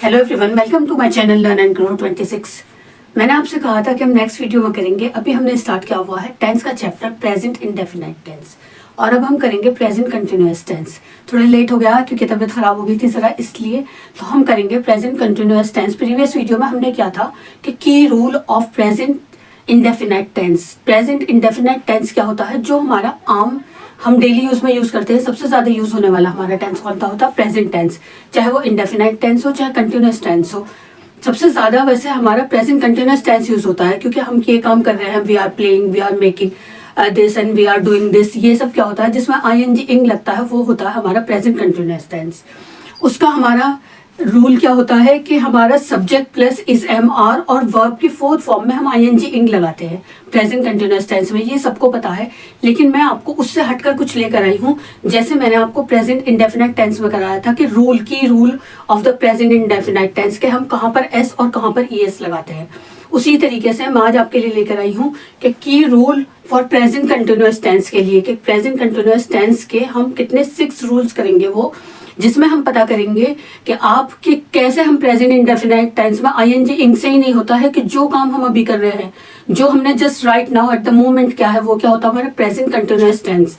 Hello everyone, welcome to my channel learn and grow 26। मैंने आपसे कहा था कि हम नेक्स्ट वीडियो में करेंगे। अभी हमने स्टार्ट किया हुआ है टेंस का चैप्टर प्रेजेंट इंडेफिनाइट टेंस, और अब हम करेंगे प्रेजेंट कंटिन्यूअस टेंस। थोड़ा लेट हो गया क्योंकि तबीयत खराब हो गई थी ज़रा, इसलिए तो हम करेंगे present continuous tense. Previous video में हमने क्या था कि की rule of present indefinite tense. Present indefinite tense क्या होता है? जो हमारा आम हम डेली यूज में यूज करते हैं, सबसे ज्यादा यूज होने वाला हमारा टेंस कौन सा होता है? Present tense. चाहे वो इंडेफिनाइट टेंस हो चाहे कंटिन्यूअस टेंस हो, सबसे ज्यादा वैसे हमारा प्रेजेंट कंटिन्यूअस टेंस यूज होता है, क्योंकि हम ये काम कर रहे हैं, we are playing, we are making this and we are doing this. ये सब क्या होता है जिसमें आईएनजी इंग लगता है, वो होता है हमारा प्रेजेंट कंटिन्यूअस टेंस। उसका हमारा रूल क्या होता है कि हमारा subject plus is am are और वर्ब की फोर्थ फॉर्म में हम आईएनजी इंग लगाते हैं प्रेजेंट कंटिन्यूअस टेंस में। ये सबको पता है, लेकिन मैं आपको उससे हटकर कुछ लेकर आई हूँ। जैसे मैंने आपको प्रेजेंट इंडेफिनाइट टेंस में कराया था कि rule of the present indefinite tense के हम कहाँ पर एस और कहाँ पर ईएस लगाते हैं, उसी तरीके से मैं आज आपके लिए लेकर आई हूँ कि की rule for present continuous tense के लिए, कि प्रेजेंट कंटिन्यूअस टेंस के हम कितने 6 रूल्स करेंगे, वो जिसमें हम पता करेंगे कि आपके कैसे हम प्रेजेंट इंडेफिनाइट टेंस में आईएनजी इंग से ही नहीं होता है कि जो काम हम अभी कर रहे हैं, जो हमने just right now at the moment क्या है, वो क्या होता है हमारा प्रेजेंट कंटिन्यूअस टेंस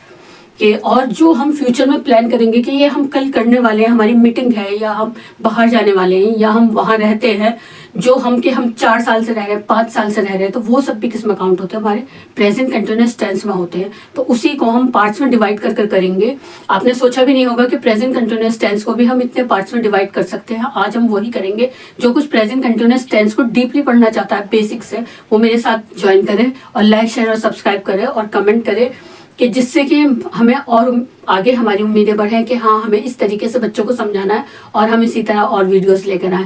के। और जो हम फ्यूचर में प्लान करेंगे कि ये हम कल करने वाले हैं, हमारी मीटिंग है या हम बाहर जाने वाले हैं या हम वहाँ रहते हैं, जो हम 4 साल से रह रहे हैं, 5 साल से रह रहे हैं, तो वो सब भी किस में काउंट होते हैं? हमारे प्रेजेंट कंटिन्यूअस टेंस में होते हैं। तो उसी को हम पार्ट्स में डिवाइड कर कर करेंगे। आपने सोचा भी नहीं होगा कि प्रेजेंट कंटिन्यूअस टेंस को भी हम इतने पार्ट्स में डिवाइड कर सकते हैं। आज हम वही करेंगे। जो कुछ प्रेजेंट कंटिन्यूअस टेंस को डीपली पढ़ना चाहता है बेसिक से, वो मेरे साथ ज्वाइन करे और लाइक शेयर और सब्सक्राइब करे और कमेंट करे, कि जिससे कि हमें और आगे हमारी उम्मीदें बढ़ें कि हाँ, हमें इस तरीके से बच्चों को समझाना है और हम इसी तरह और वीडियोस लेकर आए।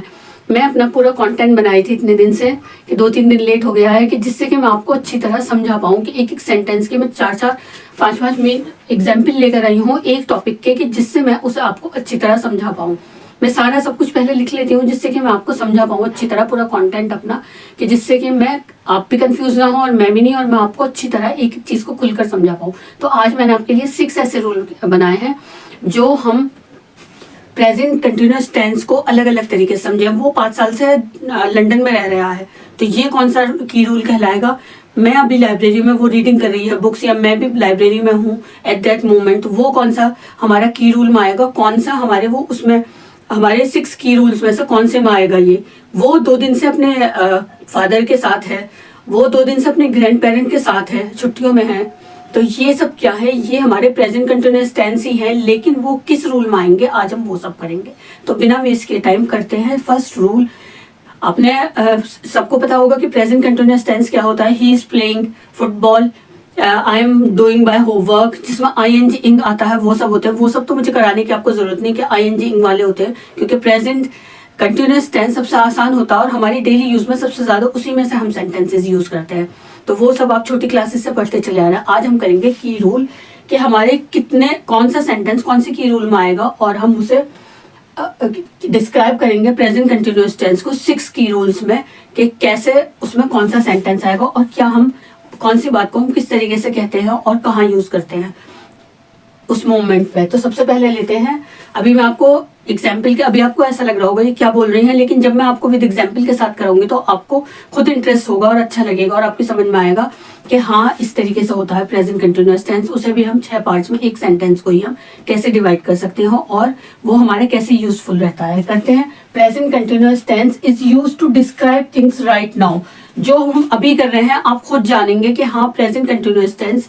मैं अपना पूरा कंटेंट बनाई थी इतने दिन से कि 2-3 दिन लेट हो गया है, कि जिससे कि मैं आपको अच्छी तरह समझा पाऊँ, कि एक एक सेंटेंस के मैं 4-4 5-5 में एग्जाम्पल लेकर आई हूँ एक टॉपिक के, कि जिससे मैं उसे आपको अच्छी तरह समझा पाऊँ। मैं सारा सब कुछ पहले लिख लेती हूँ जिससे कि मैं आपको समझा पाऊँ अच्छी तरह पूरा कंटेंट अपना, कि जिससे कि मैं आप भी कंफ्यूज ना हो और मैं भी नहीं, और मैं आपको अच्छी तरह एक एक चीज़ को खुलकर समझा पाऊँ। तो आज मैंने आपके लिए 6 ऐसे रूल बनाए हैं जो हम प्रेजेंट कंटिन्यूअस टेंस को अलग अलग तरीके से समझें। वो 5 साल से लंदन में रह रहा है, तो ये कौन सा की रूल कहलाएगा? मैं अभी लाइब्रेरी में वो रीडिंग कर रही है बुक्स, या मैं भी लाइब्रेरी में हूँ एट दैट मोमेंट, वो कौन सा हमारा की रूल में आएगा? कौन सा हमारे वो उसमें हमारे 6 की रूल्स में से कौन से में आएगा? ये वो 2 दिन से अपने फादर के साथ है, वो 2 दिन से अपने ग्रैंड पेरेंट के साथ है, छुट्टियों में है। तो ये सब क्या है? ये हमारे प्रेजेंट कंटिन्यूअस टेंस ही है, लेकिन वो किस रूल में आएंगे आज हम वो सब करेंगे। तो बिना वेस्ट के टाइम करते हैं फर्स्ट रूल। आपने सबको पता होगा कि प्रेजेंट कंटिन्यूअस टेंस क्या होता है। He is playing football, I am doing my homework, जिसमें आईएनजी इंग आता है, वो सब होते हैं। वो सब तो मुझे कराने की आपको जरूरत नहीं कि आईएनजी इंग वाले होते हैं, क्योंकि प्रेजेंट कंटिन्यूअस टेंस सबसे आसान होता है और हमारी डेली यूज में सबसे ज्यादा उसी में से हम सेंटेंसेस यूज करते हैं। तो वो सब आप छोटी क्लासेस से पढ़ते चले आ रहे हैं। आज हम करेंगे की रूल, कि हमारे कितने कौन सा सेंटेंस कौन सी की रूल में आएगा, और हम उसे डिस्क्राइब करेंगे प्रेजेंट कंटिन्यूअस टेंस को 6 की रूल्स में, कि कैसे उसमें कौन सा सेंटेंस आएगा और क्या हम कौन सी बात को हम किस तरीके से कहते हैं और कहाँ यूज करते हैं उस मोमेंट पे। तो सबसे पहले लेते हैं, अभी मैं आपको एग्जाम्पल के, अभी आपको ऐसा लग रहा होगा ये क्या बोल रही हैं, लेकिन जब मैं आपको विद एग्जाम्पल के साथ कराऊंगी तो आपको खुद इंटरेस्ट होगा और अच्छा लगेगा और आपकी समझ में आएगा कि हाँ, इस तरीके से होता है प्रेजेंट कंटिन्यूअस टेंस। उसे भी हम 6 पार्ट्स में एक सेंटेंस को ही हम कैसे डिवाइड कर सकते हैं और वो हमारे कैसे यूजफुल रहता है। करते हैं। Present continuous tense is used to describe things right now. जो हम अभी कर रहे हैं आप खुद जानेंगे कि हाँ, प्रेजेंट कंटिन्यूअस टेंस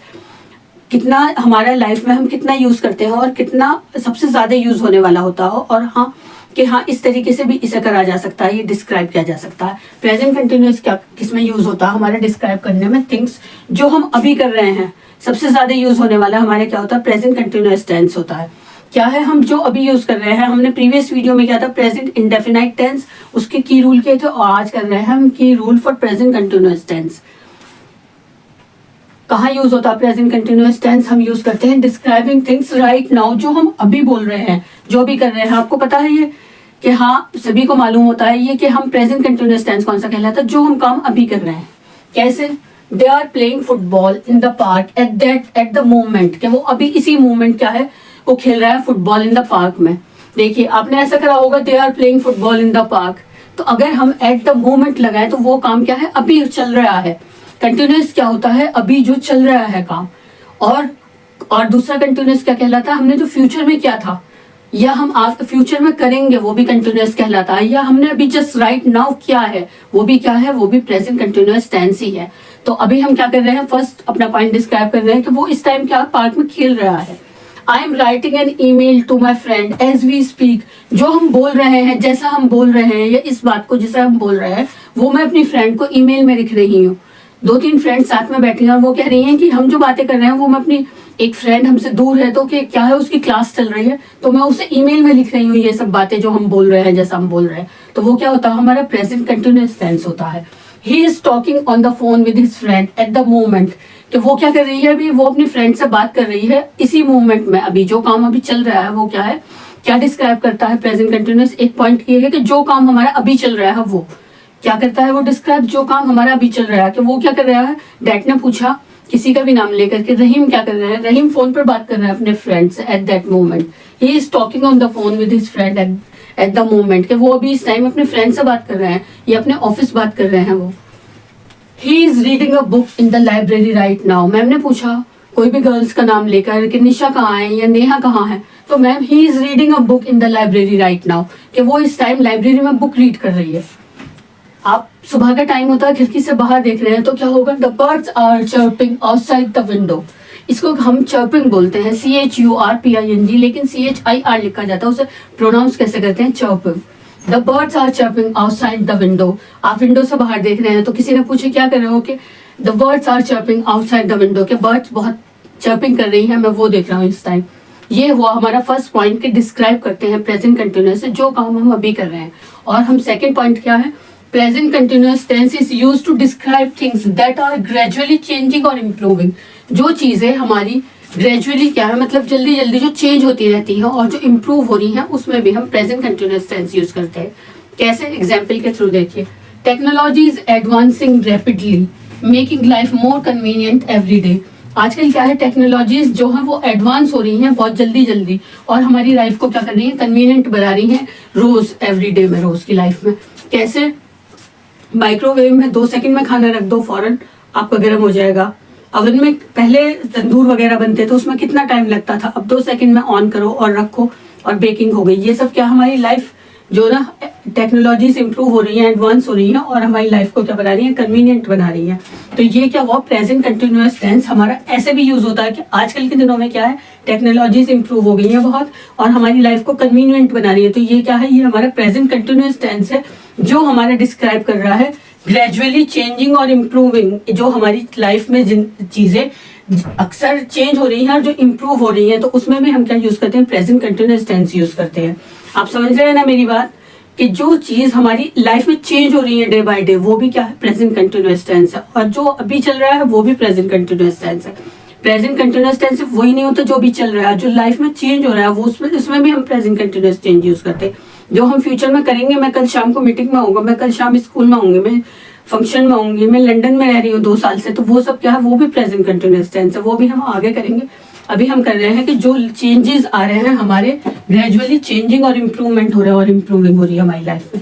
कितना हमारा लाइफ में हम कितना यूज करते हैं और कितना सबसे ज्यादा यूज होने वाला होता हो, और हाँ कि हाँ, इस तरीके से भी इसे करा जा सकता है, ये डिस्क्राइब किया जा सकता है। प्रेजेंट कंटिन्यूअस क्या किसमें यूज होता है? हमारे डिस्क्राइब करने में। थिंग्स जो हम अभी कर रहे हैं सबसे ज्यादा यूज होने वाला हमारे क्या होता है? प्रेजेंट कंटिन्यूअस टेंस होता है। क्या है? हम जो अभी यूज कर रहे हैं, हमने प्रीवियस वीडियो में क्या था? प्रेजेंट इंडेफिनाइट टेंस, उसके की रूल किए थे, और आज कर रहे हैं हम की rule for present continuous tense. कहाँ यूज होता है प्रेजेंट कंटिन्यूअस टेंस? हम यूज करते हैं डिस्क्राइबिंग थिंग्स राइट नाउ, जो हम अभी बोल रहे हैं, जो भी कर रहे हैं। आपको पता है ये कि हाँ, सभी को मालूम होता है ये कि हम प्रेजेंट कंटिन्यूअस टेंस कौन सा कहलाता है? जो हम काम अभी कर रहे हैं। कैसे? They are playing football in the park at the moment, कि वो अभी इसी मोमेंट क्या है, वो खेल रहा है फुटबॉल इन द पार्क में। देखिए आपने ऐसा करा होगा, they are playing football in the park. तो अगर हम एट द मोमेंट लगाए तो वो काम क्या है, अभी चल रहा है। कंटिन्यूस क्या होता है, अभी जो चल रहा है काम। और दूसरा कंटिन्यूस क्या कहलाता है, हमने जो फ्यूचर में किया था या हम आज फ्यूचर में करेंगे वो भी कंटिन्यूस कहलाता है, या हमने अभी जस्ट राइट नाउ किया है वो भी क्या है, वो भी प्रेजेंट कंटिन्यूस टेंस ही है। तो अभी हम क्या कर रहे हैं, फर्स्ट अपना पॉइंट डिस्क्राइब कर रहे हैं कि वो इस टाइम क्या पार्क में खेल रहा है। I am writing an email to my friend as we speak. जो हम बोल रहे हैं, जैसा हम बोल रहे हैं, या इस बात को जैसा हम बोल रहे हैं, वो मैं अपनी फ्रेंड को ईमेल में लिख रही हूँ। 2-3 फ्रेंड्स साथ में बैठी हैं और वो कह रही हैं कि हम जो बातें कर रहे हैं वो मैं अपनी, एक फ्रेंड हमसे दूर है तो कि क्या है, उसकी क्लास चल रही है तो मैं उसे ईमेल में लिख रही हूँ ये सब बातें जो हम बोल रहे हैं, जैसा हम बोल रहे हैं। तो वो क्या होता है, हमारा प्रेजेंट कंटिन्यूअस टेंस होता है। He is talking on the phone with his friend at the moment. कि वो क्या कर रही है, अभी वो अपनी फ्रेंड से बात कर रही है इसी मोमेंट में। अभी जो काम अभी चल रहा है वो क्या है, क्या डिस्क्राइब करता है प्रेजेंट कंटिन्यूअस। एक पॉइंट ये है कि जो काम हमारा अभी चल रहा है वो क्या करता है, वो डिस्क्राइब जो काम हमारा अभी चल रहा है। कि वो क्या कर रहा है, डैड ने पूछा किसी का भी नाम लेकर के, रहीम क्या कर रहा है, रहीम फोन पर बात कर रहा है अपने फ्रेंड से at that moment. He is talking on the phone with his friend at the moment. कि वो अभी इस टाइम अपने फ्रेंड से बात कर रहे हैं या अपने ऑफिस बात कर रहे हैं वो। He is reading a book in the library right now. Ma'am ने पूछा कोई भी गर्ल्स का नाम लेकर कि निशा कहाँ है या नेहा कहाँ है, तो ma'am he is reading a book in the library right now. कि वो इस टाइम लाइब्रेरी में बुक रीड कर रही है। आप सुबह का टाइम होता है, खिड़की से बाहर देख रहे हैं तो क्या होगा, the birds are chirping outside the window. इसको हम चर्पिंग बोलते हैं, CHURPING, लेकिन CHIR लिखा जाता है, उसे प्रोनाउंस कैसे करते हैं, chirping. The birds are chirping outside the window. आप विंडो से बाहर देख रहे हैं तो किसी ने पूछे क्या कर रहे हो, कि the birds are chirping outside the window. के बर्ड्स बहुत चर्पिंग कर रही है, मैं वो देख रहा हूँ इस टाइम। ये हुआ हमारा फर्स्ट पॉइंट, के डिस्क्राइब करते हैं प्रेजेंट कंटिन्यूअस जो काम हम अभी कर रहे हैं। और हम सेकेंड पॉइंट क्या है, present continuous tense is used to describe things that are gradually changing और इम्प्रूविंग। जो चीजें हमारी ग्रेजुअली क्या है, मतलब जल्दी जल्दी जो चेंज होती रहती है और जो इम्प्रूव हो रही हैं, उसमें भी हम प्रेजेंट कंटिन्यूअस टेंस यूज करते हैं। कैसे, एग्जाम्पल के थ्रू देखिए। Technology is advancing rapidly making life more convenient every day. आजकल क्या है, टेक्नोलॉजीज जो है वो एडवांस हो रही हैं बहुत जल्दी जल्दी, और हमारी लाइफ को क्या कर रही है, कन्वीनियंट बना रही हैं रोज, एवरी डे में, रोज की लाइफ में। कैसे, माइक्रोवेव में 2 सेकंड में खाना रख दो, फौरन आपका गर्म हो जाएगा। ओवन में पहले तंदूर वगैरह बनते थे, उसमें कितना टाइम लगता था, अब 2 सेकंड में ऑन करो और रखो और बेकिंग हो गई। ये सब क्या, हमारी लाइफ जो ना टेक्नोलॉजी से इम्प्रूव हो रही है, एडवांस हो रही है, और हमारी लाइफ को क्या बना रही है, कन्वीनियंट बना रही है। तो ये क्या हुआ, प्रेजेंट कंटिन्यूअस टेंस हमारा ऐसे भी यूज होता है कि आजकल के दिनों में क्या है, टेक्नोलॉजीज इंप्रूव हो गई है बहुत और हमारी लाइफ को कन्वीनियंट बना रही है। तो ये क्या है, ये हमारा प्रेजेंट कंटिन्यूअस टेंस है जो हमारा डिस्क्राइब कर रहा है ग्रेजुअली चेंजिंग और इम्प्रूविंग। जो हमारी लाइफ में जिन चीजें अक्सर चेंज हो रही हैं और जो इम्प्रूव हो रही हैं, तो उसमें भी हम क्या यूज करते हैं, प्रेजेंट कंटिन्यूअस टेंस यूज करते हैं। आप समझ रहे हैं ना मेरी बात, कि जो चीज हमारी लाइफ में चेंज हो रही है डे बाय डे, वो भी क्या है, प्रेजेंट कंटिन्यूअस टेंस है, और जो अभी चल रहा है वो भी प्रेजेंट कंटिन्यूअस टेंस है। प्रेजेंट कंटिन्यूअस टेंस सिर्फ वही नहीं होता जो भी चल रहा है, जो लाइफ में चेंज हो रहा है वो उसमें भी हम प्रेजेंट कंटिन्यूअस टेंस यूज करते हैं। जो हम फ्यूचर में करेंगे, मैं कल शाम को मीटिंग में आऊंगा, मैं कल शाम स्कूल में आऊंगी, मैं फंक्शन में आऊंगी, मैं लंदन में रह रही हूँ 2 साल से, तो वो सब क्या है, वो भी प्रेजेंट कंटिन्यूअस टेंस है, वो भी हम आगे करेंगे। अभी हम कर रहे हैं कि जो चेंजेस आ रहे हैं हमारे, ग्रेजुअली चेंजिंग और इम्प्रूवमेंट हो रहा है और इम्प्रूविंग हो रही है हमारी लाइफ में।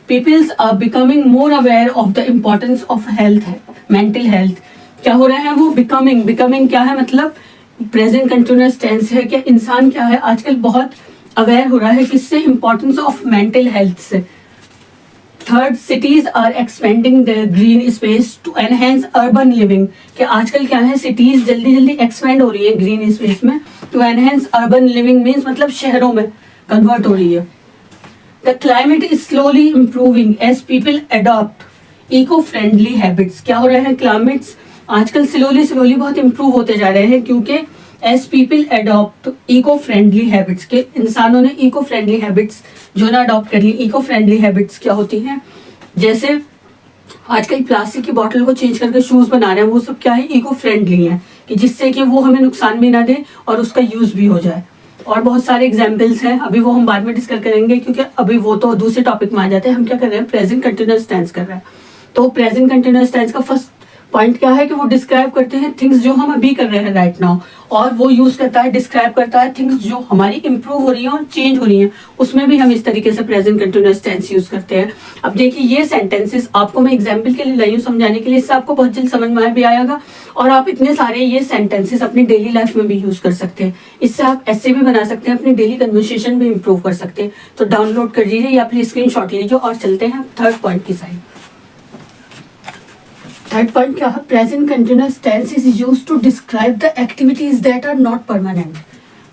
Peoples are becoming more aware of the importance of health, mental health. क्या हो रहे हैं वो, बिकमिंग क्या है, मतलब प्रेजेंट कंटिन्यूअस टेंस है कि इंसान क्या है आजकल बहुत अवेयर हो रहा है किससे, इंपॉर्टेंस ऑफ मेंटल हेल्थ से। Third, cities are expanding their green space to enhance urban living. कि आजकल क्या है, सिटीज जल्दी जल्दी एक्सपेंड हो रही है ग्रीन स्पेस में, to enhance urban living means मतलब शहरों में कन्वर्ट हो रही है। The climate is slowly improving as people adopt eco friendly habits. क्या हो रहे हैं, क्लाइमेट्स आजकल स्लोली बहुत इम्प्रूव होते जा रहे हैं, क्योंकि as people adopt eco friendly habits, के इंसानों ने इको फ्रेंडली हैबिट्स जो ना अडॉप्ट कर ली। इको फ्रेंडली हैबिट्स क्या होती हैं, जैसे आजकल प्लास्टिक की बोतल को चेंज करके शूज बना रहे हैं, वो सब क्या है, इको फ्रेंडली है, कि जिससे कि वो हमें नुकसान भी ना दे और उसका यूज भी हो जाए। और बहुत सारे एग्जाम्पल्स हैं, अभी वो हम बाद में डिस्कस करेंगे, क्योंकि अभी वो तो दूसरे टॉपिक में आ जाते हैं। हम क्या कर रहे हैं, प्रेजेंट कंटिन्यूअस टेंस कर रहे हैं। तो प्रेजेंट कंटिन्यूअस टेंस का फर्स्ट पॉइंट क्या है कि वो डिस्क्राइब करते हैं थिंग्स जो हम अभी कर रहे हैं राइट नाउ, और वो यूज करता है, डिस्क्राइब करता है थिंग्स जो हमारी इंप्रूव हो रही हैं और चेंज हो रही हैं, उसमें भी हम इस तरीके से प्रेजेंट कंटिन्यूअस टेंस यूज करते हैं। अब देखिए ये सेंटेंसेस आपको मैं एग्जांपल के लिए लाई हूं समझाने के लिए, इससे आपको बहुत जल्द समझ में भी आएगा और आप इतने सारे ये सेंटेंसेस अपनी डेली लाइफ में भी यूज कर सकते हैं। इससे आप ऐसे भी बना सकते हैं, अपनी डेली कन्वर्सेशन भी इंप्रूव कर सकते हैं। तो डाउनलोड कर लीजिए या फिर स्क्रीन शॉट लीजिए और चलते हैं थर्ड पॉइंट की साइड। थर्ड पॉइंट क्या है? Present continuous tense is used to describe the activities that are not permanent.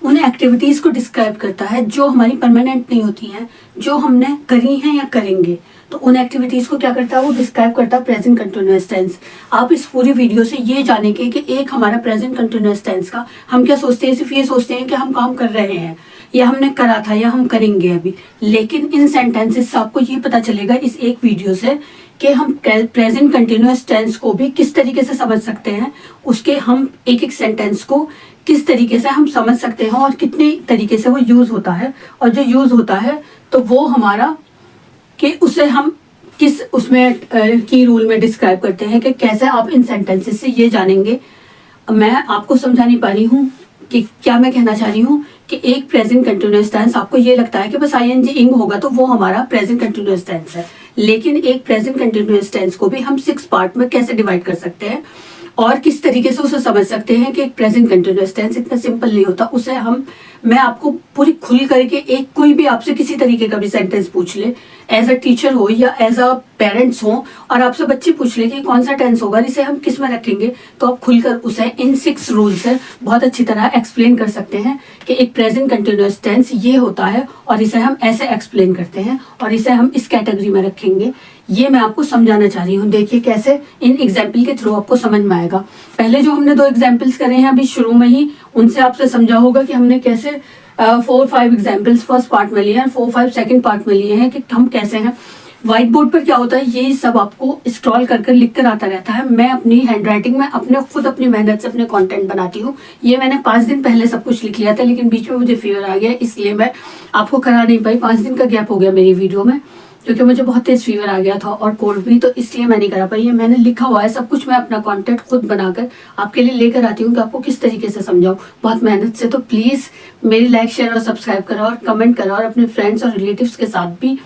उन एक्टिविटीज को डिस्क्राइब करता है जो हमारी परमानेंट नहीं होती हैं, जो हमने करी हैं या करेंगे, तो उन एक्टिविटीज को क्या करता है? वो डिस्क्राइब करता है प्रेजेंट कंटिन्यूअस टेंस। आप इस पूरी वीडियो से ये जानेंगे कि एक हमारा प्रेजेंट कंटिन्यूअस टेंस का हम क्या सोचते हैं, सिर्फ ये सोचते हैं कि हम काम कर रहे हैं या हमने करा था या हम करेंगे अभी, लेकिन इन सेंटेंसेस से आपको ये पता चलेगा इस एक वीडियो से कि हम प्रेजेंट कंटिन्यूअस टेंस को भी किस तरीके से समझ सकते हैं, उसके हम एक एक सेंटेंस को किस तरीके से हम समझ सकते हैं और कितने तरीके से वो यूज होता है, और जो यूज होता है तो वो हमारा कि उसे हम किस उसमें की रूल में डिस्क्राइब करते हैं कि कैसे आप इन सेंटेंसेस से ये जानेंगे। मैं आपको समझा नहीं पा रही हूँ कि क्या मैं कहना चाह रही हूँ कि एक प्रेजेंट कंटिन्यूअस टेंस आपको ये लगता है कि बस आईएनजी इंग होगा तो वो हमारा प्रेजेंट कंटिन्यूअस टेंस है, लेकिन एक प्रेजेंट कंटिन्यूअस टेंस को भी हम 6 पार्ट में कैसे डिवाइड कर सकते हैं और किस तरीके से उसे समझ सकते हैं कि एक प्रेजेंट कंटिन्यूअस टेंस इतना सिंपल नहीं होता। उसे मैं आपको पूरी खुल करके एक कोई भी आपसे किसी तरीके का भी सेंटेंस पूछ ले, एज अ टीचर हो या एज अ पेरेंट्स हो, और आपसे बच्चे पूछ ले कि कौन सा टेंस होगा, इसे हम किस में रखेंगे, तो आप खुलकर उसे इन 6 रूल से बहुत अच्छी तरह एक्सप्लेन कर सकते हैं कि एक प्रेजेंट कंटिन्यूअस टेंस ये होता है और इसे हम ऐसे एक्सप्लेन करते हैं और इसे हम इस कैटेगरी में रखेंगे। ये मैं आपको समझाना चाह रही हूँ। देखिए कैसे इन एग्जाम्पल के थ्रू आपको समझ में आएगा। पहले जो हमने 2 एग्जाम्पल्स करे हैं अभी शुरू में ही, उनसे आपसे समझा होगा कि हमने कैसे 4-5 एग्जाम्पल्स फर्स्ट पार्ट में लिए हैं, 4-5 सेकंड पार्ट में लिए हैं कि हम कैसे हैं। व्हाइट बोर्ड पर क्या होता है, ये सब आपको स्क्रॉल कर लिख कर आता रहता है। मैं अपनी हैंडराइटिंग में खुद अपनी मेहनत से अपने कंटेंट बनाती हूँ। ये मैंने 5 दिन पहले सब कुछ लिख लिया था, लेकिन बीच में मुझे फीवर आ गया, इसलिए मैं आपको करा नहीं पाई। 5 दिन का गैप हो गया मेरी वीडियो में, क्योंकि मुझे बहुत तेज फीवर आ गया था और कोल्ड भी, तो इसलिए मैं नहीं करा पाई। ये मैंने लिखा हुआ है सब कुछ, मैं अपना कंटेंट खुद बनाकर आपके लिए लेकर आती हूँ कि आपको किस तरीके से समझाऊँ बहुत मेहनत से। तो प्लीज़ मेरी लाइक शेयर और सब्सक्राइब करो और कमेंट करो, और अपने फ्रेंड्स और रिलेटिव्स के साथ भी,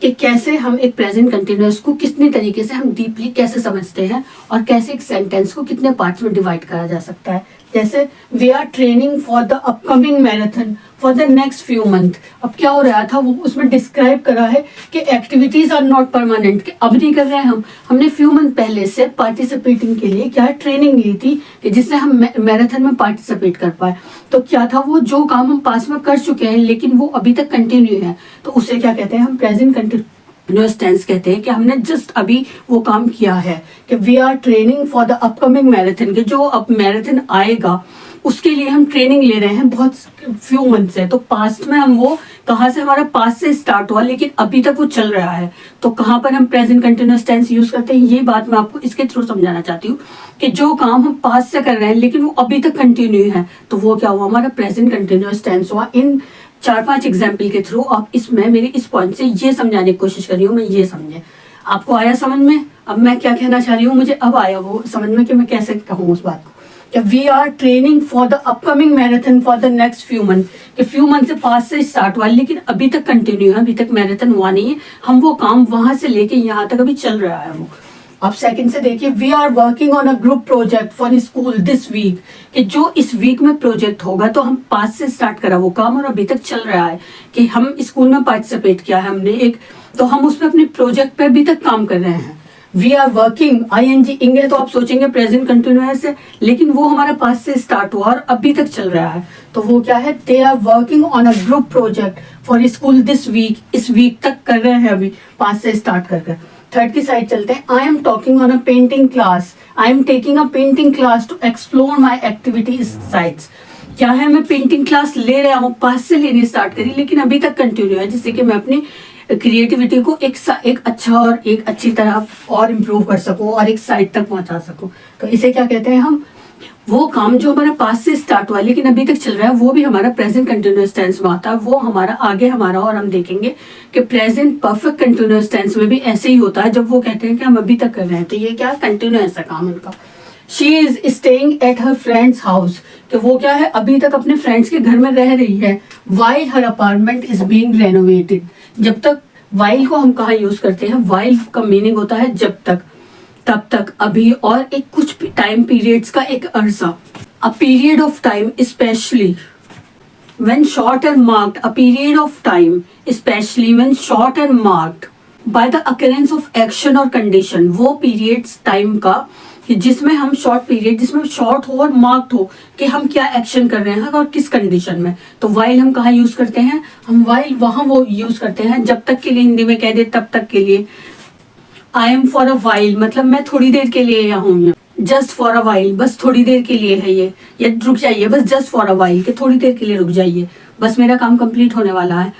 कि कैसे हम एक प्रेजेंट कंटिन्यूअस को कितने तरीके से हम डीपली कैसे समझते हैं और कैसे एक सेंटेंस को कितने पार्ट्स में डिवाइड करा जा सकता है। जैसे we are training for the upcoming marathon for the next few month. अब क्या हो रहा था, वो उसमें डिस्क्राइब करा है कि एक्टिविटीज आर नॉट परमानेंट, कि अब नहीं कर रहे हैं हमने फ्यू मंथ पहले से पार्टिसिपेटिंग के लिए क्या है ट्रेनिंग ली थी कि जिससे हम मैराथन में पार्टिसिपेट कर पाए। तो क्या था, वो जो काम हम पास में कर चुके हैं लेकिन वो अभी तक कंटिन्यू है, तो उसे क्या कहते हैं, हम प्रेजेंट कंटिन्यूअस टेंस कहते हैं कि हमने जस्ट अभी वो काम किया है। कि we are training for the upcoming marathon, के जो अब मैराथन आएगा उसके लिए हम ट्रेनिंग ले रहे हैं बहुत फ्यू मंथ से। तो पास्ट में हम वो कहाँ से, हमारा पास्ट से स्टार्ट हुआ लेकिन अभी तक वो चल रहा है, तो कहाँ पर हम प्रेजेंट कंटिन्यूअस टेंस यूज करते हैं। ये बात मैं आपको इसके थ्रू समझाना चाहती हूँ कि जो काम हम पास्ट से कर रहे हैं लेकिन वो अभी तक कंटिन्यू है, तो वो क्या हुआ, हमारा प्रेजेंट कंटिन्यूअस टेंस हुआ। इन 4-5 एग्जाम्पल के थ्रू आप इसमें मेरी इस पॉइंट से ये समझाने की कोशिश कर रही हूँ, मैं ये समझे। आपको आया समझ में अब मैं क्या कहना चाह रही हूँ? मुझे अब आया वो समझ में कि मैं कैसे कहूँ उस बात को। We are training for the upcoming marathon for the next few month, कि फ्यू मंथ से पास से स्टार्ट हुआ लेकिन अभी तक कंटिन्यू है, अभी तक मैराथन हुआ नहीं है, हम वो काम वहां से लेके यहाँ तक अभी चल रहा है वो। अब सेकंड से देखिए, we are working on a group project for school this week, कि जो इस वीक में प्रोजेक्ट होगा तो हम पास से स्टार्ट करा वो काम और अभी तक चल रहा है, कि हम स्कूल में पार्टिसिपेट किया है हमने एक, तो हम उसमें अपने प्रोजेक्ट पे अभी तक काम कर रहे हैं। वी आर वर्किंग, आईएनजी इंग है तो आप सोचेंगे प्रेजेंट कंटिन्यूअस है, लेकिन वो हमारा पास से स्टार्ट हुआ और अभी तक चल रहा है, तो वो क्या है, they are working on a group project for school this week, इस वीक तक कर रहे हैं अभी पास से स्टार्ट कर। थर्ड की साइड चलते हैं। I am talking on a painting class, I am taking a painting class to explore my activity sites. क्या है, मैं पेंटिंग क्लास ले रहा हूँ, पास से लेनी स्टार्ट करी लेकिन अभी तक कंटिन्यू है, जिससे कि मैं अपनी क्रिएटिविटी को एक अच्छा और एक अच्छी तरह और इम्प्रूव कर सकूं और एक साइड तक पहुंचा सकूं। तो इसे क्या कहते हैं हम, वो काम जो हमारा पास्ट से स्टार्ट हुआ लेकिन अभी तक चल रहा है वो भी हमारा प्रेजेंट कंटिन्यूअस टेंस में आता है, वो हमारा आगे हमारा। और हम देखेंगे कि प्रेजेंट परफेक्ट कंटिन्यूअस टेंस में भी ऐसे ही होता है जब वो कहते हैं कि हम अभी तक कर रहे हैं, तो ये क्या कंटिन्यूअस है काम उनका। She is staying at her friends house, कि वो क्या है अभी तक अपने फ्रेंड्स के घर में रह रही है। While her apartment is being renovated, जब तक, वाइल को हम कहाँ यूज करते हैं, वाइल का मीनिंग होता है जब तक, तब तक, अभी, और एक कुछ टाइम पीरियड्स का एक अरसा। A period of time specially when short and marked, a period of time especially when short and marked by the occurrence of action or condition, वो periods time का कि जिसमें हम शॉर्ट पीरियड, जिसमें short हो और मार्क्ड हो कि हम क्या एक्शन कर रहे हैं और किस कंडीशन में। तो वाइल हम कहाँ यूज करते हैं, हम वाइल वहाँ वो यूज करते हैं जब तक के लिए, हिंदी में कह दे तब तक के लिए। I am for a while मतलब मैं थोड़ी देर के लिए यहाँ हूँ, जस्ट फॉर अ वाइल बस थोड़ी देर के लिए है ये रुक जाइए, बस जस्ट फॉर अ वाइल कि थोड़ी देर के लिए रुक जाइए, बस मेरा काम कंप्लीट होने वाला है।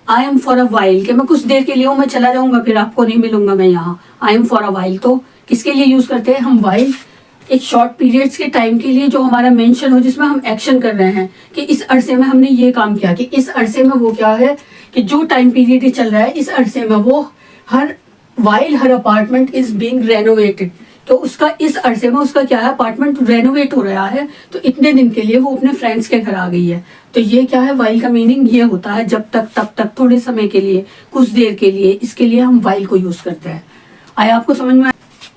I M for a while कि मैं कुछ देर के लिए हूँ, मैं चला जाऊंगा फिर आपको नहीं मिलूंगा मैं यहाँ। I am for a while तो किसके लिए यूज करते हैं हम वाइल, एक शॉर्ट पीरियड्स के टाइम के लिए जो हमारा मेंशन हो, जिसमें हम एक्शन कर रहे हैं कि इस अरसे में हमने ये काम किया, कि इस अरसे में वो क्या है कि जो टाइम पीरियड चल रहा है इस अरसे में वो while her apartment is being renovated, तो उसका इस अरसे में उसका क्या है, अपार्टमेंट रेनोवेट हो रहा है, तो इतने दिन के लिए वो अपने फ्रेंड्स के घर आ गई है। तो ये क्या है, वाइल का मीनिंग ये होता है जब तक, तब तक, थोड़े समय के लिए, कुछ देर के लिए, इसके लिए हम वाइल को यूज करते हैं। आया आपको समझ में?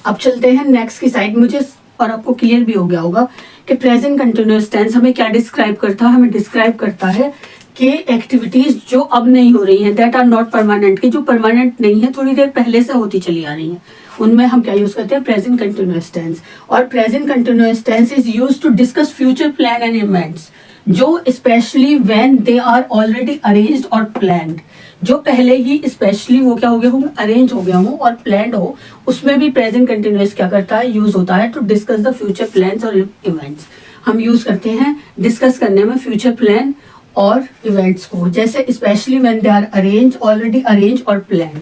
अब चलते हैं नेक्स्ट की साइड। मुझे और आपको क्लियर भी हो गया होगा कि प्रेजेंट कंटिन्यूअस टेंस हमें क्या डिस्क्राइब करता है, हमें डिस्क्राइब करता है कि एक्टिविटीज जो अब नहीं हो रही हैं, दैट आर नॉट परमानेंट, कि जो परमानेंट नहीं है, थोड़ी देर पहले से होती चली आ रही हैं, उनमें हम क्या यूज करते हैं, प्रेजेंट कंटिन्यूअस टेंस। और present continuous tense is used to discuss future plan and events, जो specially when they are already arranged और प्लान्ड, जो पहले ही स्पेशली वो क्या हो गया होंगे, अरेंज हो गया हो और प्लान्ड हो, उसमें भी प्रेजेंट कंटिन्यूअस क्या करता है, यूज होता है to discuss the future plans और इवेंट्स। हम यूज करते हैं डिस्कस करने में फ्यूचर प्लान और इवेंट्स को, जैसे specially when they are arrange, already arrange और प्लान,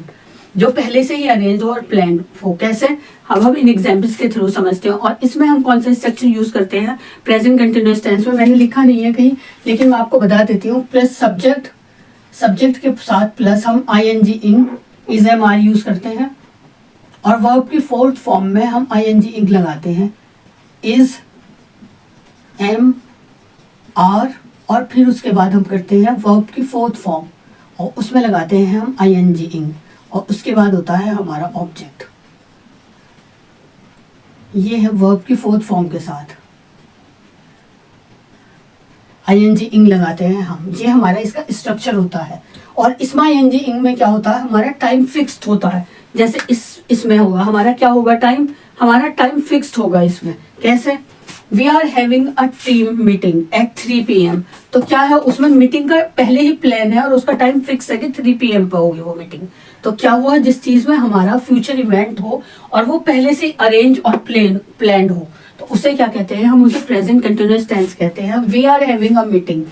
जो पहले से ही अरेंज हो और प्लान हो। कैसे, हम इन एग्जाम्पल्स के थ्रू समझते हैं। और इसमें हम कौन सा स्ट्रक्चर यूज करते हैं प्रेजेंट कंटिन्यूअस टेंस में, मैंने लिखा नहीं है कहीं, लेकिन मैं आपको बता देती हूँ। प्लस सब्जेक्ट, सब्जेक्ट के साथ प्लस हम आईएनजी इंग, इज एम आर यूज करते हैं। और वर्ब की फोर्थ फॉर्म में हम आईएनजी इंग लगाते हैं, इज, एम, आर, और फिर उसके बाद हम करते हैं वर्ब की फोर्थ फॉर्म और उसमें लगाते हैं हम आईएनजी इंग, और उसके बाद होता है हमारा ऑब्जेक्ट। ये है वर्ब की फोर्थ फॉर्म के साथ आईएनजी इंग लगाते हैं हम, ये हमारा इसका स्ट्रक्चर होता है। और इसमें आईएनजी इंग में क्या होता है, हमारा टाइम फिक्स्ड होता है। जैसे इसमें होगा हमारा क्या होगा, टाइम, हमारा टाइम फिक्स्ड होगा इसमें। कैसे, we are having a team meeting at 3 PM, तो क्या है उसमें मीटिंग का पहले ही प्लान है और उसका टाइम फिक्स है कि 3 PM पर होगी वो मीटिंग। तो क्या हुआ, जिस चीज में हमारा फ्यूचर इवेंट हो और वो पहले से अरेंज और प्लान्ड हो, तो उसे क्या कहते हैं, हम उसे प्रेजेंट कंटिन्यूअस टेंस कहते हैं। We are having a meeting,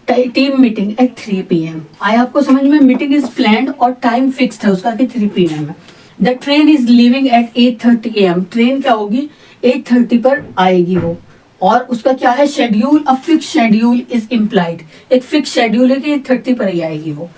team meeting at 3 PM। आया आपको समझ में, मीटिंग इज प्लान्ड और टाइम फिक्स्ड है उसका कि 3 PM है। The train is leaving at 8:30 AM, train क्या होगी 8:30 पर आएगी वो, और उसका क्या है schedule, a fix schedule is implied, एक फिक्स शेड्यूल है कि 8:30 पर ही आएगी वो।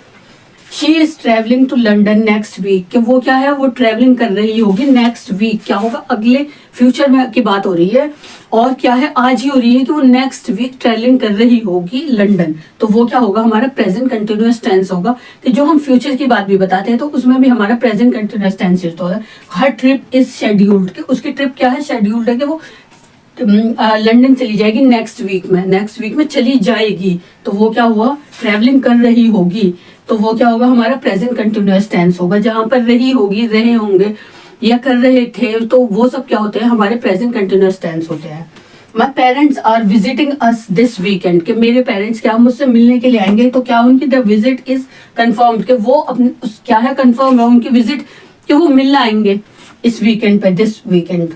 She is travelling to London next week, कि वो क्या है, वो ट्रेवलिंग कर रही होगी नेक्स्ट वीक, क्या होगा अगले फ्यूचर में की बात हो रही है, और क्या है आज ही हो रही है कि वो नेक्स्ट वीक ट्रेवलिंग कर रही होगी लंदन, तो वो क्या होगा हमारा प्रेजेंट कंटिन्यूअस टेंस होगा। कि जो हम फ्यूचर की बात भी बताते हैं तो उसमें भी हमारा प्रेजेंट कंटिन्यूअस टेंस यूज होता है। हर ट्रिप इज शेड्यूल्ड, कि उसकी ट्रिप क्या है, शेड्यूल्ड है कि वो लंदन चली जाएगी नेक्स्ट वीक में चली जाएगी, तो वो क्या हुआ, ट्रेवलिंग कर रही होगी, तो वो क्या होगा हमारा प्रेजेंट कंटिन्यूअस टेंस होगा। जहां पर रही होगी, रहे होंगे या कर रहे थे, तो वो सब क्या होते हैं, हमारे प्रेजेंट कंटिन्यूअस टेंस होते हैं। My parents are visiting us this weekend, कि मेरे पेरेंट्स क्या मुझसे मिलने के लिए आएंगे, तो क्या उनकी द विजिट इज कंफर्म्ड, कि वो अपने क्या है, कंफर्म है उनकी विजिट, कि वो मिलने आएंगे इस वीकेंड पे, this weekend.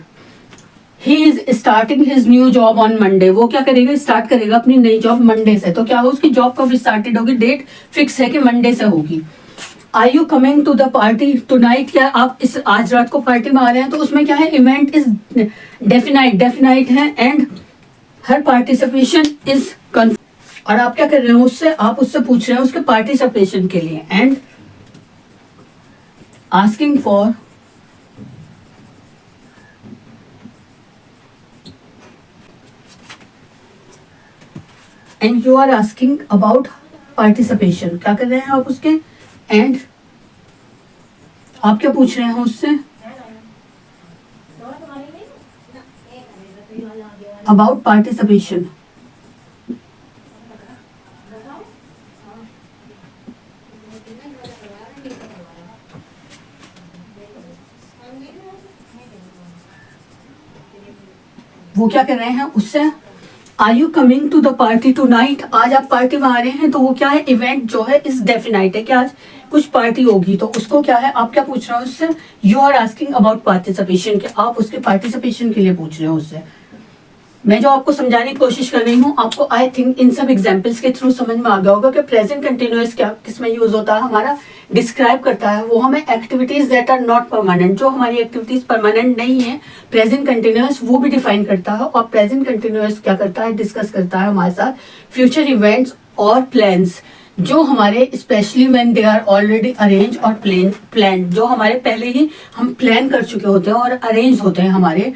He is starting his new job on Monday, वो क्या करेगा, स्टार्ट करेगा अपनी नई जॉब मंडे से, तो क्या हो उसकी जॉब कब स्टार्टेड होगी, डेट फिक्स है कि मंडे से होगी। Are you coming to the party tonight, क्या आप इस आज रात को पार्टी में आ रहे हैं, तो उसमें क्या है, इवेंट इज डेफिनाइट, डेफिनाइट है, एंड हर पार्टिसिपेशन इज और आप क्या कर रहे हो उससे, आप उससे पूछ रहे हो उसके पार्टिसिपेशन के लिए, and asking for and you are asking about participation, क्या कर रहे हैं आप उसके, एंड आप क्या पूछ रहे हैं उससे, अबाउट पार्टिसिपेशन। वो क्या कर रहे हैं उससे, are you coming to the party tonight, आज आप पार्टी में आ रहे हैं, तो वो क्या है, इवेंट जो है इस डेफिनाइट है कि आज कुछ पार्टी होगी, तो उसको क्या है, आप क्या पूछ रहे हो उससे, you are asking about participation, कि आप उसके पार्टिसिपेशन के लिए पूछ रहे हो उससे। मैं जो आपको समझाने की कोशिश कर रही हूँ, आपको आई थिंक इन सब एग्जाम्पल्स के थ्रू समझ में आ गया होगा कि प्रेजेंट कंटिन्यूअस क्या किसमें यूज होता है, हमारा डिस्क्राइब करता है वो हमें activities that are not permanent, जो हमारी एक्टिविटीज परमानेंट नहीं है, प्रेजेंट कंटिन्यूअस वो भी डिफाइन करता है। और प्रेजेंट कंटिन्यूअस क्या करता है, डिस्कस करता है हमारे साथ फ्यूचर इवेंट्स और प्लान्स, जो हमारे specially when they are already arrange और प्लान, जो हमारे पहले ही हम प्लान कर चुके होते हैं और अरेंज होते हैं हमारे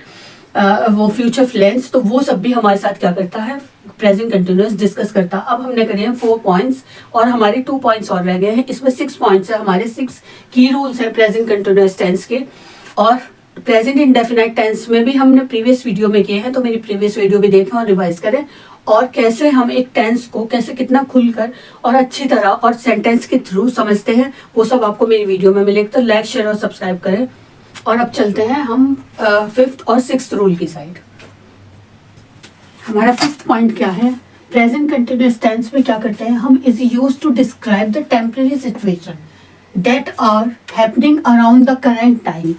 वो फ्यूचर प्लान्स, तो वो सब भी हमारे साथ क्या करता है, प्रेजेंट कंटिन्यूअस डिस्कस करता है। अब हमने करे हैं 4 पॉइंट्स और हमारे 2 पॉइंट्स और रह गए हैं, इसमें 6 पॉइंट्स है, हमारे 6 की रूल्स है प्रेजेंट कंटिन्यूअस टेंस के। और प्रेजेंट इंडेफिनाइट टेंस में भी हमने प्रीवियस वीडियो में किए हैं, तो मेरी प्रीवियस वीडियो भी देखें और रिवाइज करें, और कैसे हम एक टेंस को कैसे कितना खुलकर और अच्छी तरह और सेंटेंस के थ्रू समझते हैं, वो सब आपको मेरी वीडियो में मिलेगा। तो लाइक, शेयर और सब्सक्राइब करें। और अब चलते हैं हम 5th और 6th रूल की साइड। हमारा 5th पॉइंट क्या है, प्रेजेंट कंटिन्यूअस टेंस में क्या करते हैं हम, is used to describe the temporary situation that are happening around the current time.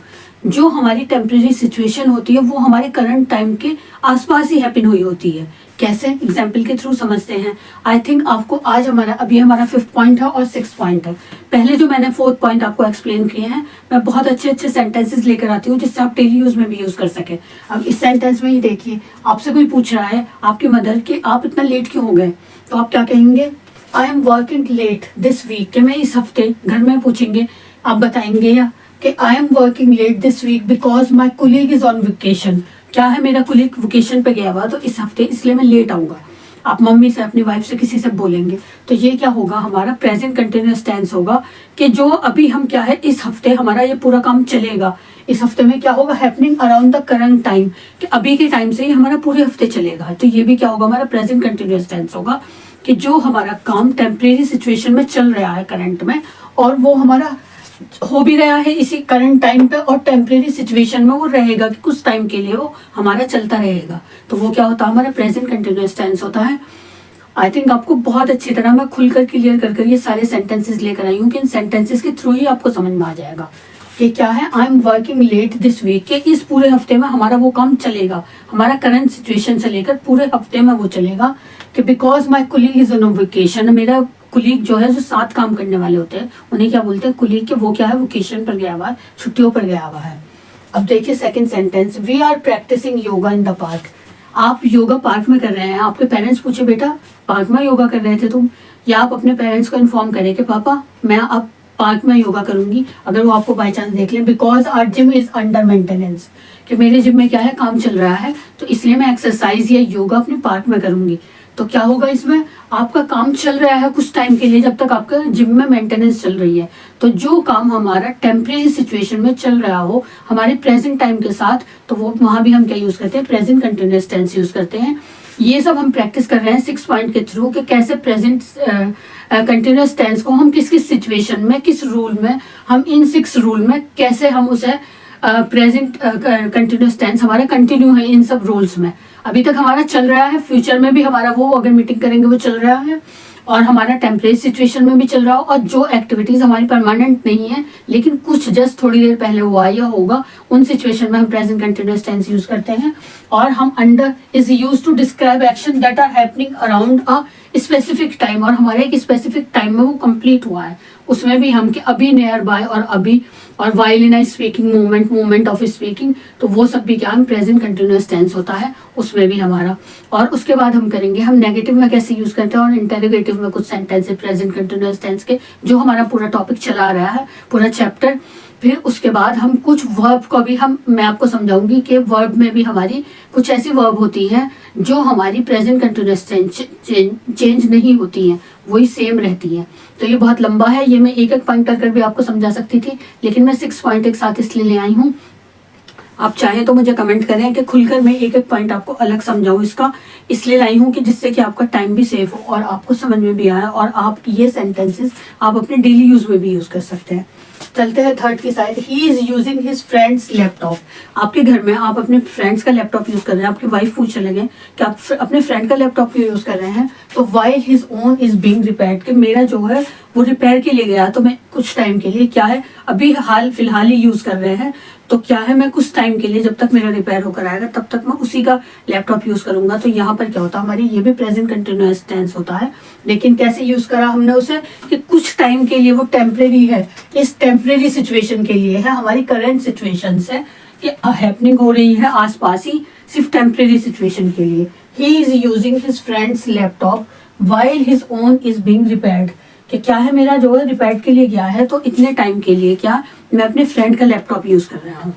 जो हमारी टेम्परेरी सिचुएशन होती है वो हमारे करंट टाइम के आसपास ही हैपन हुई होती है। कैसे, एग्जाम्पल के थ्रू समझते हैं। आई थिंक आपको आज अभी हमारा 5th पॉइंट है और 6th पॉइंट है। पहले जो मैंने 4th पॉइंट आपको एक्सप्लेन किए हैं, मैं बहुत अच्छे अच्छे सेंटेंसेस लेकर आती हूँ जिससे आप डेली यूज में भी यूज कर सके। अब इस सेंटेंस में ही देखिए, आपसे कोई पूछ रहा है आपकी मदर कि आप इतना लेट क्यों हो गए, तो आप क्या कहेंगे, I am working late this week, कि मैं इस हफ्ते, घर में पूछेंगे आप बताएंगे या कि I am working late this week because my colleague is on vacation, क्या है मेरा कुलीग वेकेशन पे गया हुआ तो इस हफ्ते इसलिए मैं लेट आऊंगा। आप मम्मी से, अपनी वाइफ से, किसी से बोलेंगे, तो ये क्या होगा, हमारा प्रेजेंट कंटिन्यूअस टेंस होगा कि जो अभी हम क्या है, इस हफ्ते हमारा ये पूरा काम चलेगा। इस हफ्ते में क्या होगा, happening around the current time, कि अभी के टाइम से ही हमारा पूरे हफ्ते चलेगा। तो ये भी क्या होगा, हमारा प्रेजेंट कंटिन्यूअस टेंस होगा कि जो हमारा काम टेम्परेरी सिचुएशन में चल रहा है करंट में, और वो हमारा हो भी रहा है इसी करंट टाइम पे, और टेम्परेरी सिचुएशन में वो रहेगा कि कुछ टाइम के लिए वो हमारा चलता रहेगा। तो वो क्या होता है, हमारा प्रेजेंट कंटिन्यूअस टेंस होता है। आई थिंक आपको बहुत अच्छी तरह मैं खुलकर क्लियर कर ये सारे सेंटेंसेस लेकर आई हूँ कि इन सेंटेंसेस के थ्रू ही आपको समझ में आ जाएगा कि क्या है, I am working late this week, के इस पूरे हफ्ते में हमारा वो काम चलेगा, हमारा करंट सिचुएशन से लेकर पूरे हफ्ते में वो चलेगा। कि because my colleague is on vacation, मेरा कुलीग जो है, जो साथ काम करने वाले होते हैं उन्हें क्या बोलते हैं, कुलीग, के वो क्या है, वेकेशन पर गया हुआ है, छुट्टियों पर गया हुआ है। अब देखिए second sentence, we are practising yoga in the park, आप योगा पार्क में कर रहे हैं। आपके पेरेंट्स पूछे, बेटा पार्क में योगा कर रहे थे तुम, या आप अपने पेरेंट्स को इन्फॉर्म करें कि पापा मैं अब पार्क में योगा करूंगी, अगर वो आपको बाई चांस देख लें। Because our gym is under maintenance, कि मेरे जिम में क्या है, काम चल रहा है, तो इसलिए मैं एक्सरसाइज या योगा अपने पार्क में करूंगी। तो क्या होगा, इसमें आपका काम चल रहा है कुछ टाइम के लिए, जब तक आपका जिम में मेंटेनेंस चल रही है। तो जो काम हमारा टेम्परेरी सिचुएशन में चल रहा हो हमारे प्रेजेंट टाइम के साथ, तो वो वहां भी हम क्या यूज करते हैं, प्रेजेंट कंटिन्यूअस टेंस यूज करते हैं। ये सब हम प्रैक्टिस कर रहे हैं 6 पॉइंट के थ्रू कि कैसे प्रेजेंट कंटिन्यूअस टेंस को हम किस किस सिचुएशन में, किस रूल में, हम इन 6 रूल में कैसे हम उसे प्रेजेंट कंटिन्यूअस टेंस हमारा कंटिन्यू है इन सब रूल्स में। अभी तक हमारा चल रहा है, फ्यूचर में भी हमारा वो अगर मीटिंग करेंगे वो चल रहा है, और हमारा टेम्परेरी सिचुएशन में भी चल रहा हो, और जो एक्टिविटीज हमारी परमानेंट नहीं है लेकिन कुछ जस्ट थोड़ी देर पहले हुआ या होगा, उन सिचुएशन में हम प्रेजेंट कंटिन्यूअस टेंस यूज करते हैं। और हम under is use to describe action that are happening around a specific time, और हमारे एक स्पेसिफिक टाइम में वो कंप्लीट हुआ है, उसमें भी हम कि अभी, नियर बाय और अभी, और while in speaking, moment of speaking, तो वो सब भी क्या हम प्रेजेंट कंटिन्यूअस टेंस होता है उसमें भी हमारा। और उसके बाद हम करेंगे हम नेगेटिव में कैसे यूज करते हैं और इंटेरोगेटिव में कुछ सेंटेंस है प्रेजेंट कंटिन्यूअस टेंस के, जो हमारा पूरा टॉपिक चला रहा है, पूरा चैप्टर। फिर उसके बाद हम कुछ वर्ब को भी मैं आपको समझाऊंगी कि वर्ब में भी हमारी कुछ ऐसी वर्ब होती हैं जो हमारी प्रेजेंट कंटिन्यूअस चेंज नहीं होती हैं, वही सेम रहती हैं। तो ये बहुत लंबा है, ये मैं एक एक पॉइंट कर भी आपको समझा सकती थी, लेकिन मैं 6 पॉइंट एक साथ इसलिए ले आई हूँ। आप चाहें तो मुझे कमेंट करें कि खुलकर मैं एक एक पॉइंट आपको अलग समझाऊं, इसका इसलिए लाई हूँ कि जिससे कि आपका टाइम भी सेव हो और आपको समझ में भी आए और आप ये सेंटेंसेस आप अपने डेली यूज में भी यूज कर सकते हैं। चलते हैं थर्ड की side. He is using his friends laptop. आपके घर में आप अपने फ्रेंड्स का लैपटॉप यूज कर रहे हैं, आपकी वाइफ पूछने लगे कि आप अपने फ्रेंड का लैपटॉप क्यों यूज कर रहे हैं, तो while his own is being repaired, कि मेरा जो है वो रिपेयर के लिए गया, तो मैं कुछ टाइम के लिए क्या है अभी फिलहाल ही यूज कर रहे हैं, तो क्या है मैं कुछ टाइम के लिए जब तक मेरा रिपेयर होकर आएगा तब तक मैं उसी का लैपटॉप यूज करूंगा। तो यहाँ पर क्या होता है हमारी, ये भी प्रेजेंट कंटिन्यूअस टेंस होता है, लेकिन कैसे यूज करा हमने उसे कि कुछ टाइम के लिए, वो टेम्परेरी है, इस टेम्परेरी सिचुएशन के लिए है, हमारी करंट सिचुएशन है कि हैपनिंग हो रही है आसपास ही, सिर्फ टेम्परेरी सिचुएशन के लिए। He is using his friends laptop while his own is being repaired, कि क्या है मेरा जो है रिपेयर के लिए गया है, तो इतने टाइम के लिए क्या मैं अपने फ्रेंड का लैपटॉप यूज कर रहा हूँ।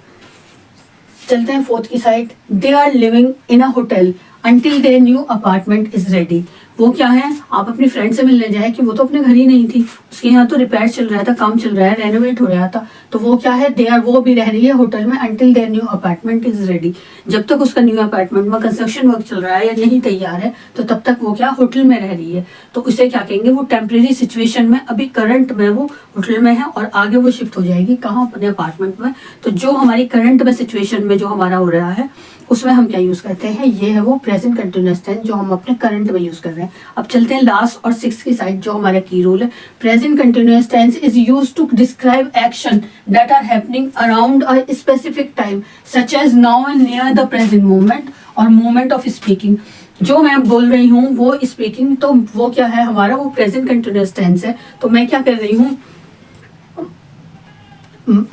चलते हैं फोर्थ की side. They are living in a hotel until their new apartment is ready. वो क्या है, आप अपनी फ्रेंड से मिलने जाए कि वो तो अपने घर ही नहीं थी, उसके यहाँ तो रिपेयर चल रहा था, काम चल रहा है, रेनोवेट हो रहा था, तो वो क्या है दे आर, वो भी रह रही है होटल में until their new apartment is ready, जब तक उसका न्यू अपार्टमेंट में कंस्ट्रक्शन वर्क चल रहा है या नहीं तैयार है, तो तब तक वो क्या होटल में रह रही है। तो उसे क्या कहेंगे, वो टेम्परेरी सिचुएशन में, अभी करंट में वो होटल में है और आगे वो शिफ्ट हो जाएगी कहाँ, अपने अपार्टमेंट में। तो जो हमारी करंट में सिचुएशन में जो हमारा हो रहा है उसमें हम क्या यूज करते हैं, ये है वो प्रेजेंट कंटिन्यूअस टेंस जो हम अपने करंट में यूज कर रहे हैं। अब चलते हैं लास्ट और 6 की साइड, जो हमारा की रूल है। Present continuous tense is used to describe action that are happening around a specific time such as now and near the present moment और मोमेंट ऑफ स्पीकिंग। जो मैं बोल रही हूँ वो स्पीकिंग, तो वो क्या है हमारा, वो प्रेजेंट कंटिन्यूअस टेंस है। तो मैं क्या कर रही हूँ,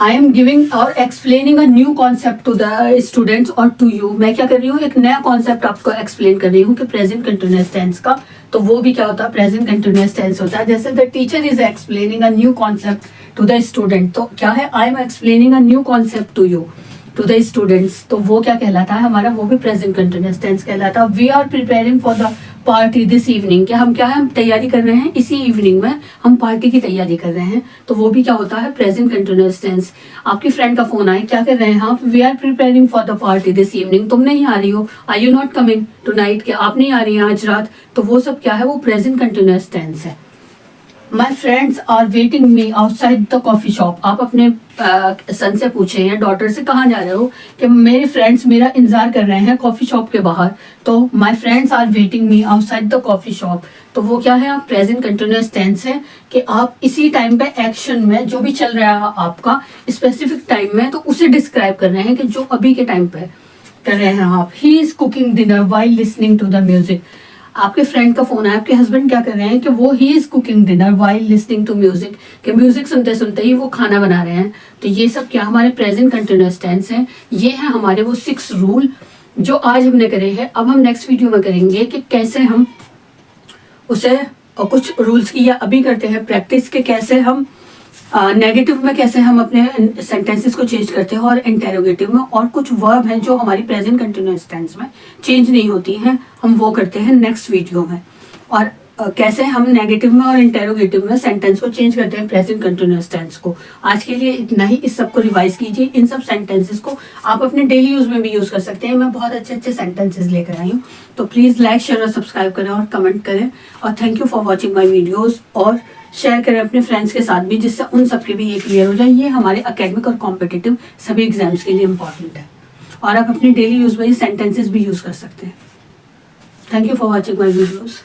आई एम गिविंग और explaining a new concept to the students और टू यू। मैं क्या कर रही हूँ, एक नया कॉन्सेप्ट आपको एक्सप्लेन कर रही हूँ कि प्रेजेंट कंटिन्यूअस टेंस का, तो वो भी क्या होता है प्रेजेंट कंटिन्यूअस टेंस होता है। जैसे the teacher is explaining a new concept to the student, तो क्या है I am explaining a new concept to you, to the students, तो वो क्या कहलाता है हमारा, वो भी प्रेजेंट कंटिन्यूअस टेंस कहलाता है। We are preparing for the party this evening, क्या हम क्या है, हम तैयारी कर रहे हैं, इसी इवनिंग में हम पार्टी की तैयारी कर रहे हैं, तो वो भी क्या होता है प्रेजेंट कंटिन्यूअस टेंस। आपकी फ्रेंड का फोन आए, क्या कर रहे हैं आप, we are preparing for the party this evening, तुम नहीं आ रही हो, are you not coming tonight, क्या आप नहीं आ रही हैं आज रात, तो वो सब क्या है, वो प्रेजेंट कंटिन्यूअस टेंस है। My friends are waiting me outside the coffee shop, आप अपने सन से पूछे या डॉटर से कहाँ जा रहे हो, कि मेरे फ्रेंड्स मेरा इंतजार कर रहे हैं कॉफी शॉप के बाहर, तो my friends are waiting me outside the coffee shop, तो वो क्या है, आप प्रेजेंट कंटिन्यूअस टेंस है कि आप इसी टाइम पे एक्शन में जो भी चल रहा है आपका स्पेसिफिक टाइम में, तो उसे डिस्क्राइब कर रहे हैं कि जो अभी के टाइम पे कर रहे हैं आप। He is cooking dinner while listening to the music, आपके फ्रेंड का फोन है, आपके हस्बैंड क्या कर रहे हैं कि वो he is cooking dinner while listening to music, कि म्यूजिक सुनते सुनते ही वो खाना बना रहे हैं, तो ये सब क्या हमारे प्रेजेंट कंटिन्यूअस टेंस है। ये है हमारे वो 6 रूल जो आज हमने करे हैं। अब हम नेक्स्ट वीडियो में करेंगे कि कैसे हम उसे, और कुछ रूल्स की या अभी करते हैं प्रैक्टिस के, कैसे हम नेगेटिव में कैसे हम अपने सेंटेंसेस को चेंज करते हैं, और इंटेरोगेटिव में, और कुछ वर्ब हैं जो हमारी प्रेजेंट कंटिन्यूअस टेंस में चेंज नहीं होती हैं, हम वो करते हैं नेक्स्ट वीडियो में। और कैसे हम नेगेटिव में और इंटेरोगेटिव में सेंटेंस को चेंज करते हैं प्रेजेंट कंटिन्यूअस टेंस को। आज के लिए इतना ही, इस सब को रिवाइज कीजिए, इन सब सेंटेंसेस को आप अपने डेली यूज में भी यूज कर सकते हैं। मैं बहुत अच्छे अच्छे सेंटेंसेस लेकर आई हूँ, तो प्लीज लाइक शेयर और सब्सक्राइब करें और कमेंट करें, और thank you for watching my videos, और शेयर करें अपने फ्रेंड्स के साथ भी, जिससे उन सबके भी ये क्लियर हो जाए। ये हमारे एकेडमिक और कॉम्पिटिटिव सभी एग्जाम्स के लिए इंपॉर्टेंट है, और आप अपने डेली यूज में ये सेंटेंसेस भी यूज कर सकते हैं। Thank you for watching my videos.